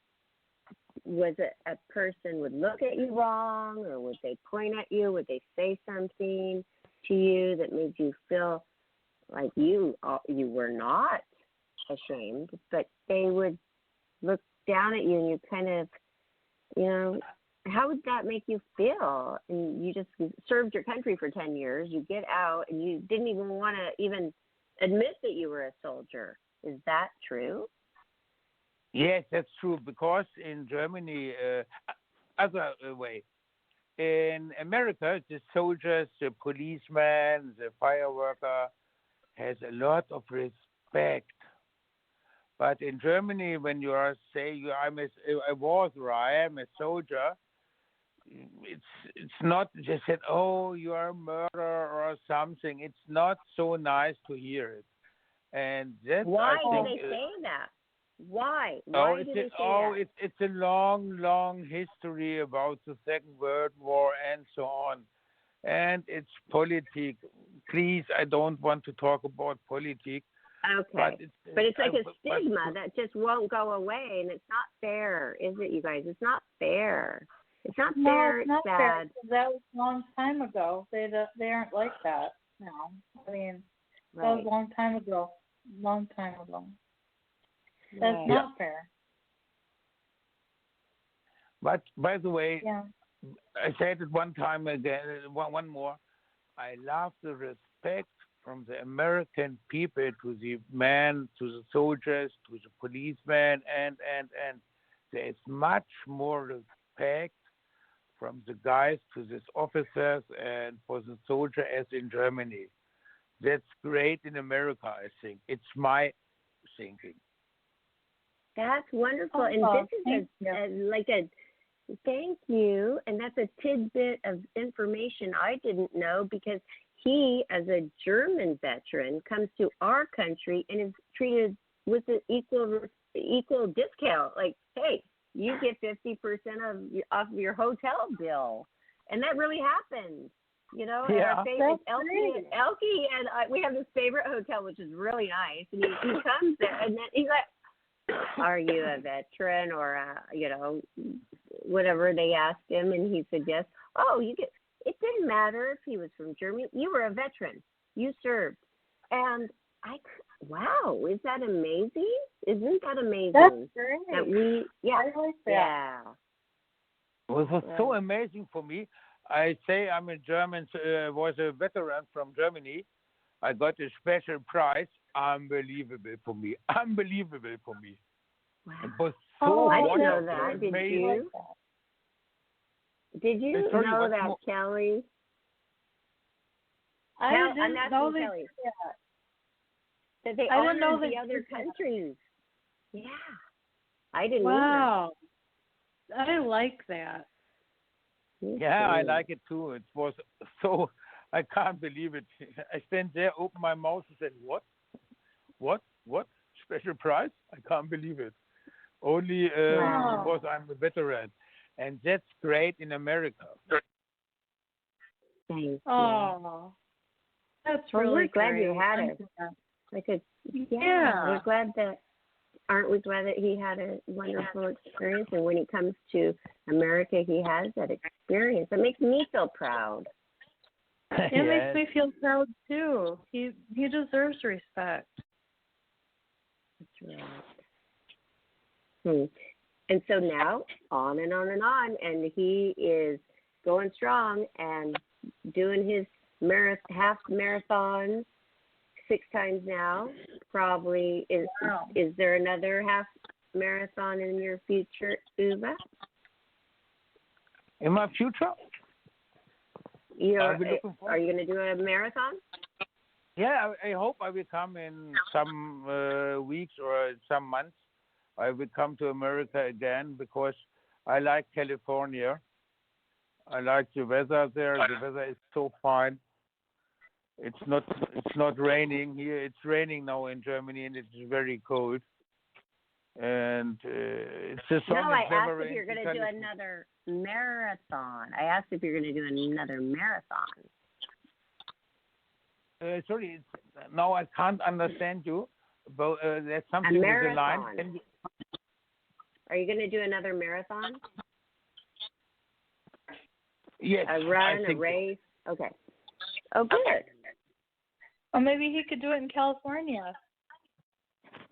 Was it a person would look at you wrong, or would they point at you? Would they say something to you that made you feel like you were not ashamed, but they would look down at you and you kind of, how would that make you feel? And you just served your country for 10 years. You get out and you didn't even want to even admit that you were a soldier. Is that true? Yes, that's true. Because in Germany, other way, in America, the soldiers, the policeman, the fire worker has a lot of respect. But in Germany, when you are I am a soldier, it's not just said, oh, you are a murderer or something. It's not so nice to hear it. And that's why do they say that? Why? Why do they say that? It's a long, long history about the Second World War and so on. And it's politics. Please, I don't want to talk about politics. Okay. But it's like a stigma that just won't go away, and it's not fair, is it, you guys? It's not fair. It's not fair. It's not sad. fair. That was a long time ago. They aren't like that now. I mean, that was a long time ago. Long time ago. That's not fair. But by the way, I said it one time again, one more. I love the respect from the American people to the men, to the soldiers, to the policemen, and there is much more respect from the guys to the officers and for the soldier as in Germany. That's great in America, I think. It's my thinking. That's wonderful. And this is thank you. And that's a tidbit of information I didn't know, because he, as a German veteran, comes to our country and is treated with an equal discount. Like, hey, you get 50% off your hotel bill. And that really happened. And our favorite Elkie and I, we have this favorite hotel, which is really nice. And he comes there, and then he's like, "Are you a veteran or whatever?" They asked him, and he said yes. Oh, you get. It didn't matter if he was from Germany. You were a veteran. You served, and wow, is that amazing? Isn't that amazing? That's great. That we, I like that. It was so amazing for me. I say I'm a German, was a veteran from Germany. I got a special prize. Unbelievable for me. Unbelievable for me. Wow. It was so Oh, I didn't know wonderful. that. Did Amazing. you? Did you Sorry, know what's that, more? Kelly? I I'm didn't asking know Kelly. that. That they I didn't know honored they the other did that. countries. Yeah. I didn't Wow. I like that. either. Yeah, I like it too. It was so, I can't believe it. I stand there, open my mouth and said, what? What? What? Special prize? I can't believe it. Only Wow. because I'm a veteran. And that's great in America. Thank you. Oh, that's Well, really we're glad great. you had I'm it. glad. Like a, Yeah. we're glad that, aren't we glad that he had a wonderful experience? And when he comes to America, he has that experience. It makes me feel proud. It makes me feel proud too. He deserves respect. That's right. And so now, on and on and on, and he is going strong and doing his half marathons 6 times now. Probably is. Wow. Is there another half marathon in your future, Uwe? In my future? Are we looking for? Are you going to do a marathon? Yeah, I hope I will come in some weeks or some months. I will come to America again because I like California. I like the weather there. The weather is so fine. It's not raining here. It's raining now in Germany and it's very cold. And it's the No, sun. I It's never asked if rained you're in going to do California. another marathon. I asked if you're going to do another marathon. Sorry, now I can't understand you. But there's something with the line. Marathon. Are you going to do another marathon? Yes, A I run, a think so. race? Okay. Oh, good. Or maybe he could do it in California.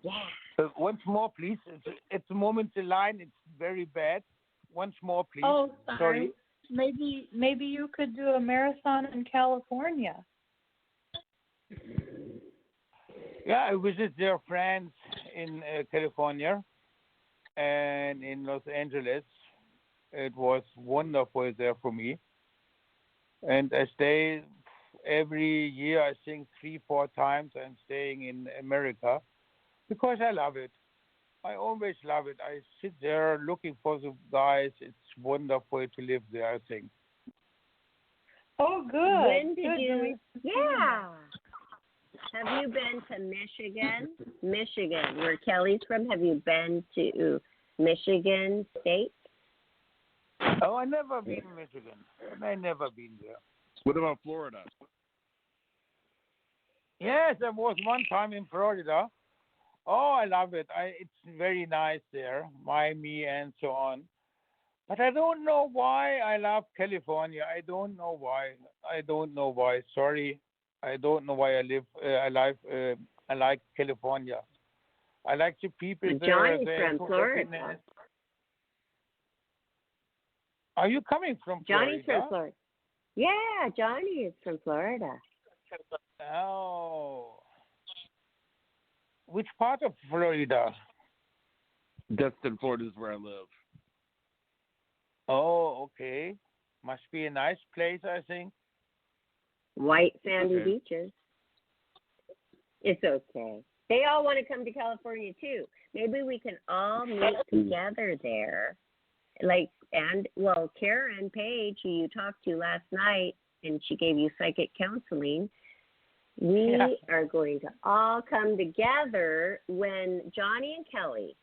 Yeah. Once more, please. At the moment, the line is very bad. Once more, please. Oh, sorry. Maybe you could do a marathon in California. Yeah, I visit their friends in California and in Los Angeles. It was wonderful there for me. And I stay every year, I think 3-4 times I'm staying in America because I love it. I always love it. I sit there looking for the guys. It's wonderful to live there, I think. Oh, good. When did Good. you? Yeah. Have you been to Michigan? Michigan, where Kelly's from. Have you been to Michigan State? Oh, I never been in Michigan. I never been there. What about Florida? Yes, I was one time in Florida. Oh, I love it. It's very nice there, Miami and so on. But I don't know why I love California. I don't know why. Sorry, I don't know why I like California. I like the people there. Johnny's They're from so Florida. happiness. Are you coming from Johnny's Florida? from Florida. Yeah, Johnny is from Florida. Oh. Which part of Florida? Destin, Florida is where I live. Oh, okay. Must be a nice place, I think. White sandy Okay. beaches. It's okay. They all want to come to California too. Maybe we can all meet together there. Karen Page, who you talked to last night, and she gave you psychic counseling. We are going to all come together when Johnny and Kelly,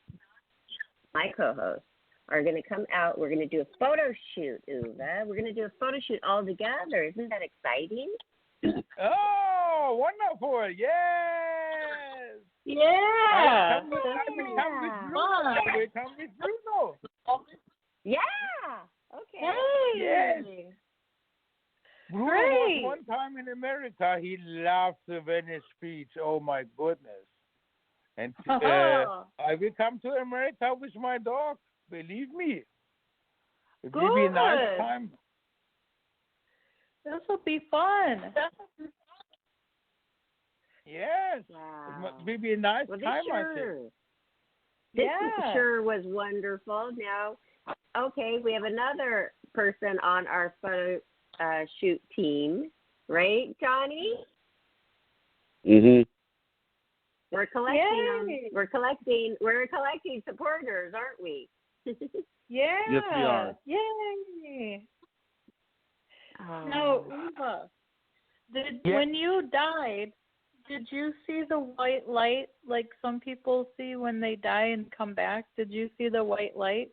my co-hosts, are going to come out. We're going to do a photo shoot, Uwe. We're going to do a photo shoot all together. Isn't that exciting? Oh, wonderful. Yes. Yeah. I will come with Bruno. Yeah. Okay. Hey. Yes. Bruno Great. was one time in America. He loved the Venice Beach. Oh, my goodness. And I will come to America with my dog. Believe me. It will be a nice Good. time. This will be fun. Yes. Wow. It will be a nice Well, time, I think. This Yeah. sure was wonderful. Now, okay, we have another person on our photo shoot team, right, Johnny? Mhm. We're collecting them. Yay. We're collecting supporters, aren't we? Yeah. Yes, we are. Yay. Oh. Now, Uwe, when you died, did you see the white light like some people see when they die and come back? Did you see the white light?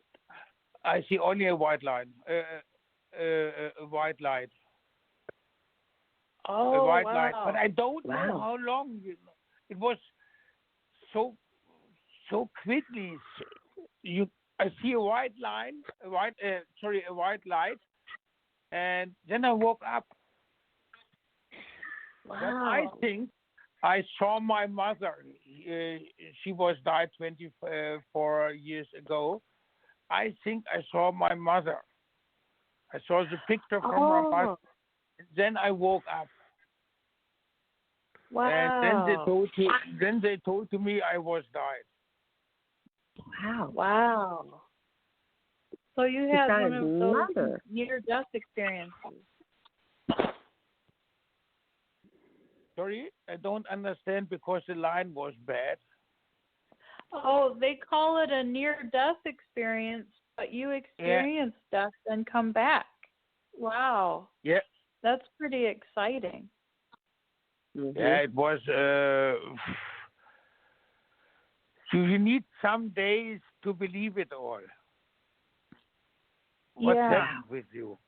I see only a white line. A white light. Oh, A white wow. light. But I don't know Wow. how long. It was so quickly. I see a white line, a white light, and then I woke up. Wow. Then I think I saw my mother. She was died 24 years ago. I think I saw my mother. I saw the picture from her mother. Then I woke up. Wow. And then they told to me I was died. Wow. Wow. So you She had saw one his of those mother. near-death experiences. Sorry, I don't understand because the line was bad. Oh, they call it a near-death experience, but you experienced death and come back. Wow. Yeah. That's pretty exciting. Mm-hmm. Yeah, it was. You need some days to believe it all. What's happened with you?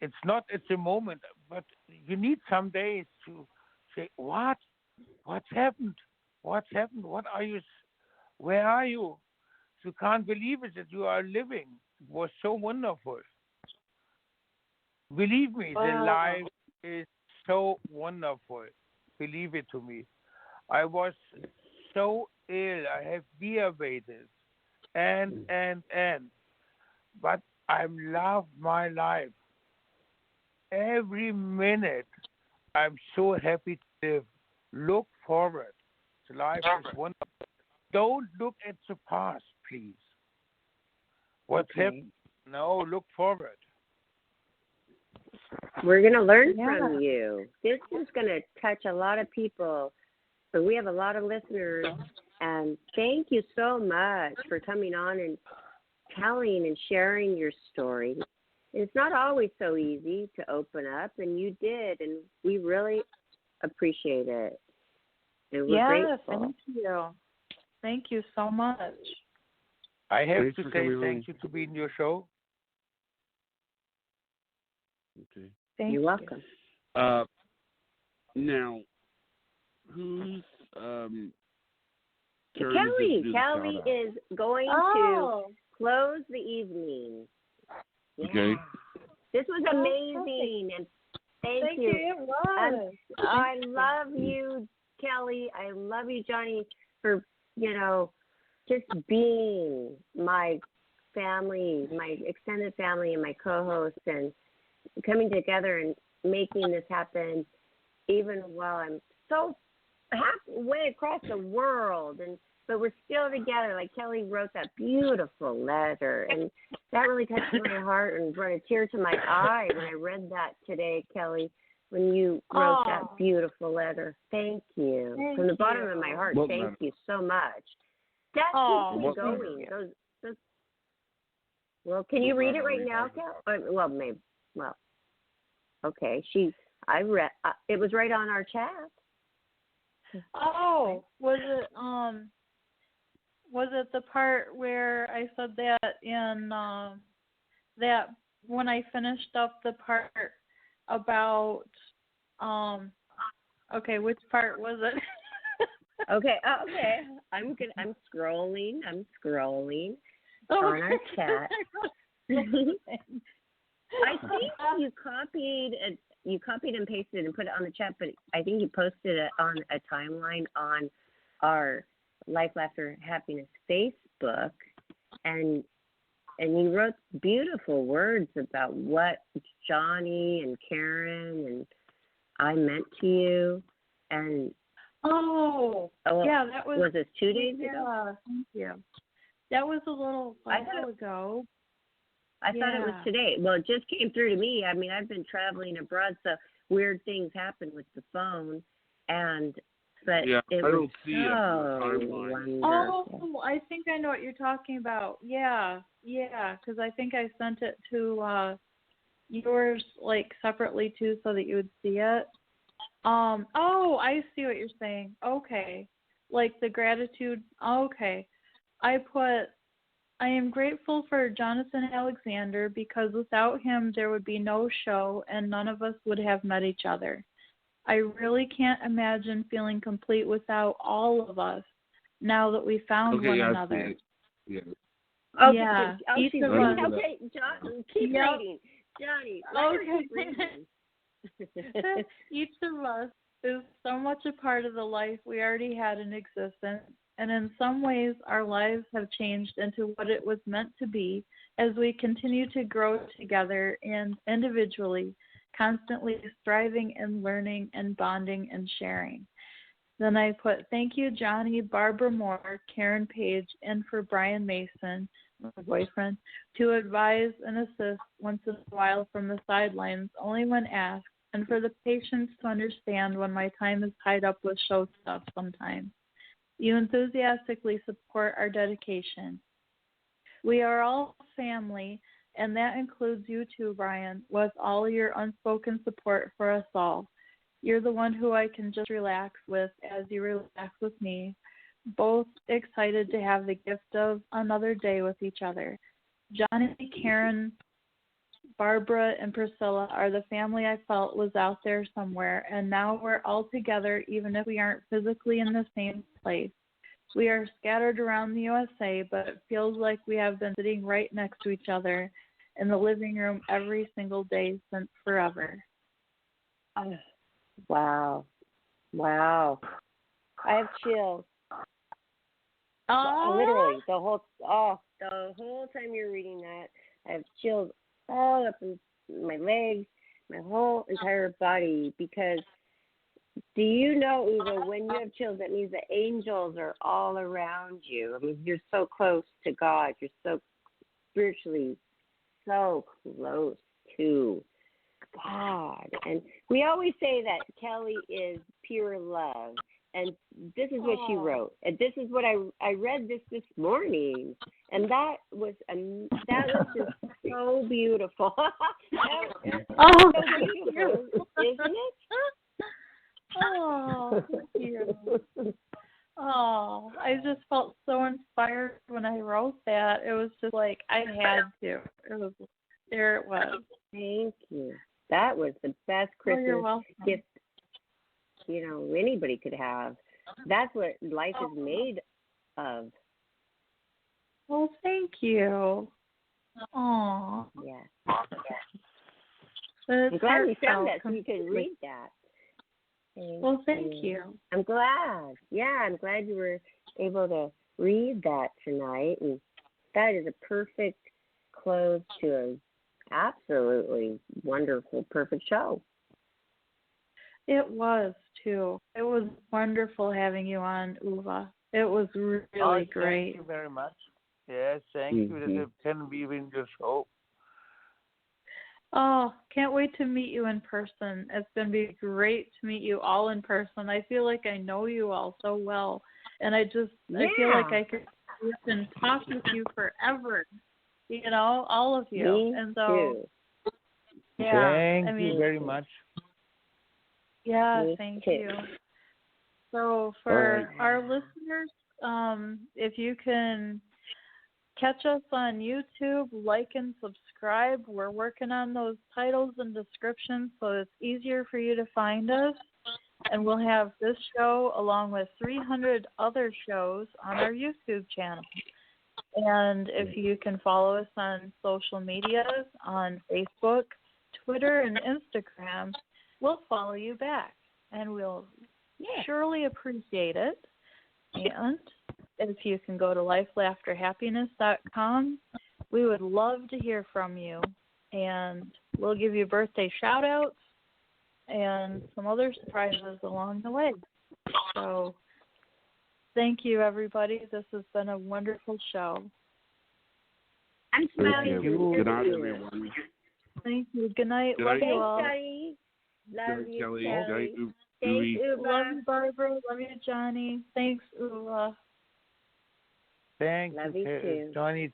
It's not at the moment, but you need some days to say, what? What's happened? What's happened? What are you? Where are you? You can't believe it that you are living. It was so wonderful. Believe me, the life is so wonderful. Believe it to me. I was so ill. I have diabetes and. But I love my life. Every minute, I'm so happy to live. Look forward. The life is wonderful. Don't look at the past, please. What's happened? No, look forward. We're going to learn from you. This is going to touch a lot of people. So we have a lot of listeners. And thank you so much for coming on and telling and sharing your story. It's not always so easy to open up, and you did, and we really appreciate it. And we're grateful. Thank you. Thank you so much. I have Thanks to for say coming thank on. you to be in your show. Okay. Thank You're you. welcome. Now, who's turn Kelly. is it to do the Kelly shout-out? is going to close the evening. Yeah. Okay. This was amazing, and thank you. It was. I love you, Kelly. I love you, Johnny, for, just being my family, my extended family, and my co-host, and coming together and making this happen, even while I'm so halfway across the world, but we're still together. Like Kelly wrote that beautiful letter, and that really touched my heart and brought a tear to my eye when I read that today, Kelly, when you wrote that beautiful letter. Thank you. From the bottom of my heart, thank you so much. That keeps me going. Those, well, can you read it right now, Kelly? Well, maybe. Well, okay. I read. It was right on our chat. Oh, was it the part where I said that in that when I finished up the part about okay, which part was it? Okay. I'm scrolling on our chat. I think you copied and pasted and put it on the chat, but I think you posted it on a timeline on our Life, Laughter, Happiness Facebook, and And you wrote beautiful words about what Johnny and Karen and I meant to you. And yeah, that was this 2 days ago? Yeah, thank you. That was a little while ago. I thought it was today. Well, it just came through to me. I mean, I've been traveling abroad, so weird things happen with the phone. But it I don't was see it on the timeline. Oh, I think I know what you're talking about. Yeah, because I think I sent it to yours like separately too, so that you would see it. I see what you're saying. Okay, like the gratitude. Okay, I am grateful for Jonathan Alexander because without him there would be no show and none of us would have met each other. I really can't imagine feeling complete without all of us now that we found one another. Yeah. Okay, yeah. Each of us. Okay, John, keep reading. Johnny, Each of us is so much a part of the life we already had in existence, and in some ways our lives have changed into what it was meant to be as we continue to grow together and individually, constantly striving and learning and bonding and sharing. Then I put, thank you, Johnny, Barbara Moore, Karen Page, and for Brian Mason, my boyfriend, to advise and assist once in a while from the sidelines, only when asked, and for the patience to understand when my time is tied up with show stuff sometimes. You enthusiastically support our dedication. We are all family, and that includes you too, Brian, with all your unspoken support for us all. You're the one who I can just relax with as you relax with me, both excited to have the gift of another day with each other. Johnny, Karen, Barbara, and Priscilla are the family I felt was out there somewhere, and now we're all together even if we aren't physically in the same place. We are scattered around the USA, but it feels like we have been sitting right next to each other in the living room every single day since forever. Wow. I have chills. Literally, the whole time you're reading that, I have chills all up in my legs, my whole entire body, because do you know, Uwe, when you have chills, that means the angels are all around you. I mean, you're so close to God. You're so spiritually so close to God. And we always say that Kelly is pure love. And this is what she wrote. And this is what I read this morning. And that was just so beautiful. So beautiful, isn't it? Oh, thank you. Oh, I just felt so inspired when I wrote that. It was just like I had to. There it was. Thank you. That was the best Christmas gift, anybody could have. That's what life is made of. Well, thank you. Oh. Yeah. I'm glad we found that so you could read that. Thank you. I'm glad. Yeah, I'm glad you were able to read that tonight. And that is a perfect close to an absolutely wonderful, perfect show. It was, too. It was wonderful having you on, Uwe. It was really great. Thank you very much. Yes, thank you that it can be in your show. Oh, can't wait to meet you in person. It's going to be great to meet you all in person. I feel like I know you all so well, and I feel like I could sit and talk with you forever. All of you. Me and so, too. Yeah, Thank you very much. Yeah, thank you. So for our listeners, if you can catch us on YouTube, like and subscribe. We're working on those titles and descriptions so it's easier for you to find us. And we'll have this show along with 300 other shows on our YouTube channel. And if you can follow us on social medias, on Facebook, Twitter, and Instagram, we'll follow you back. And we'll surely appreciate it. And if you can go to lifelaughterhappiness.com, we would love to hear from you. And we'll give you birthday shout-outs and some other surprises along the way. So thank you, everybody. This has been a wonderful show. I'm smiling. Thank you. Good night, everyone. Thank you. Good night. Good Love night. you all. Kelly. Love Good you, Kelly. Kelly. Good night, Thanks, Uwe. Uwe. Love you, Barbara. Love you, Johnny. Thanks, Uwe. Thank Love you, you too. Johnny.